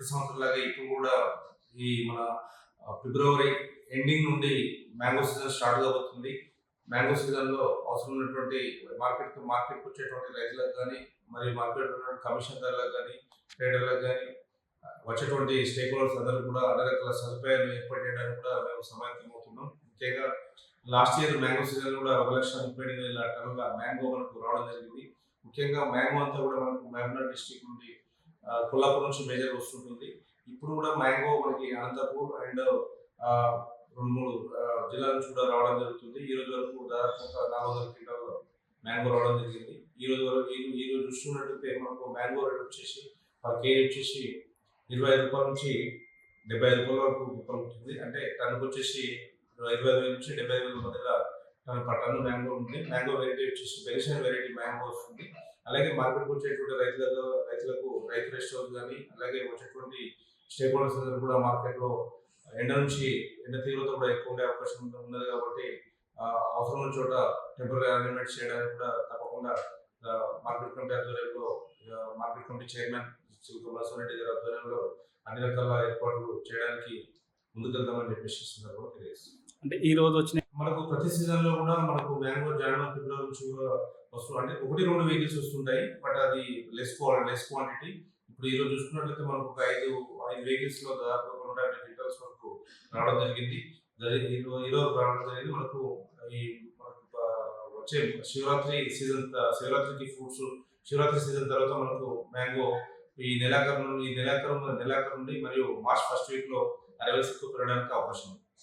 ప్రతి సంవత్సరం లాగా ఇప్పుడు కూడా ఈ మన ఫిబ్రవరి ఎండింగ్ నుండి మ్యాంగో సీజన్ స్టార్ట్ కాబోతుంది. మ్యాంగో సీజన్లో అవసరం ఉన్నటువంటి మార్కెట్కి వచ్చేటువంటి రైతులకు కానీ, మరియు మార్కెట్ ఉన్నటువంటి కమిషన్దారులకు కానీ, ట్రేడర్లకు కానీ, వచ్చేటువంటి స్టేక్ హోల్డర్స్ అందరూ కూడా అన్ని రకాల సదుపాయాలు ఏర్పాటు చేయడానికి కూడా మేము సమాయత్తమవుతున్నాం. ముఖ్యంగా లాస్ట్ ఇయర్ మ్యాంగో సీజన్ కూడా 1,38,000 టన్నుల మ్యాంగో మనకు రావడం జరిగింది. ముఖ్యంగా మ్యాంగో అంతా కూడా మనకు మహబూబ్నగర్ డిస్ట్రిక్ట్ నుండి కొల్లాపూర్ నుంచి మేజర్ వస్తుంటుంది. ఇప్పుడు కూడా మ్యాంగో మనకి అనంతపూర్ అండ్ 2-3 జిల్లాల నుంచి కూడా రావడం జరుగుతుంది. ఈ రోజు వరకు దాదాపు 400 క్వింటాల మ్యాంగో రావడం జరిగింది. ఈ రోజు చూసుకున్నట్లయితే మనకు మ్యాంగో రేట్ వచ్చేసి పర్ కేజీ వచ్చేసి రూ. 25 నుంచి రూ. 75 వరకు పలుకుతుంది. అంటే టన్నుకు వచ్చేసి 25,000 నుంచి 75,000 మధ్యలో టన్ను మ్యాంగో ఉంది. మ్యాంగో వెరైటీ వచ్చేసి బెరిషన్ వెరైటీ మ్యాంగో వస్తుంది. అలాగే మార్కెట్కి వచ్చేటువంటి రైతులకు రైతు రెస్ట్ హౌస్ కానీ, అలాగే వచ్చేటువంటి స్టేక్ హోల్డర్స్ అందరూ కూడా మార్కెట్లో ఎండ తీవ్రత కూడా ఎక్కువ ఉండే అవకాశం ఉన్నది కాబట్టి అవసరం ఉన్న చోట టెంపరీ అరేంజ్మెంట్ చేయడానికి కూడా తప్పకుండా మార్కెట్ కమిటీ ఆధ్వర్యంలో మార్కెట్ కమిటీ చైర్మన్ రెడ్డి గారి ఆధ్వర్యంలో అన్ని రకాల ఏర్పాట్లు చేయడానికి ముందుకెళ్తామని చెప్పేసి సందర్భంగా తెలియజేస్తుంది. అంటే ఈ రోజు వచ్చిన మనకు ప్రతి సీజన్ లో కూడా మనకు మ్యాంగో జనవరి ఫిబ్రవరి నుంచి వస్తుంది. అంటే 1-2 వెహికల్స్ వస్తుంటాయి, బట్ అది లెస్ క్వాంటిటీ. ఇప్పుడు ఈ రోజు చూసుకున్నట్లయితే మనకు ఒక 5 వెహికల్స్ లో దాదాపు 150 క్వింటల్స్ వరకు రావడం జరిగింది. ఈ రోజు రావడం జరిగింది. మనకు వచ్చే శివరాత్రికి ఫ్రూట్స్, శివరాత్రి సీజన్ తర్వాత మనకు మ్యాంగో ఈ నెలాఖరు నుండి మరియు మార్చ్ ఫస్ట్ వీక్ లో అరైవల్స్ పెరగడానికి అవకాశం ఉంది.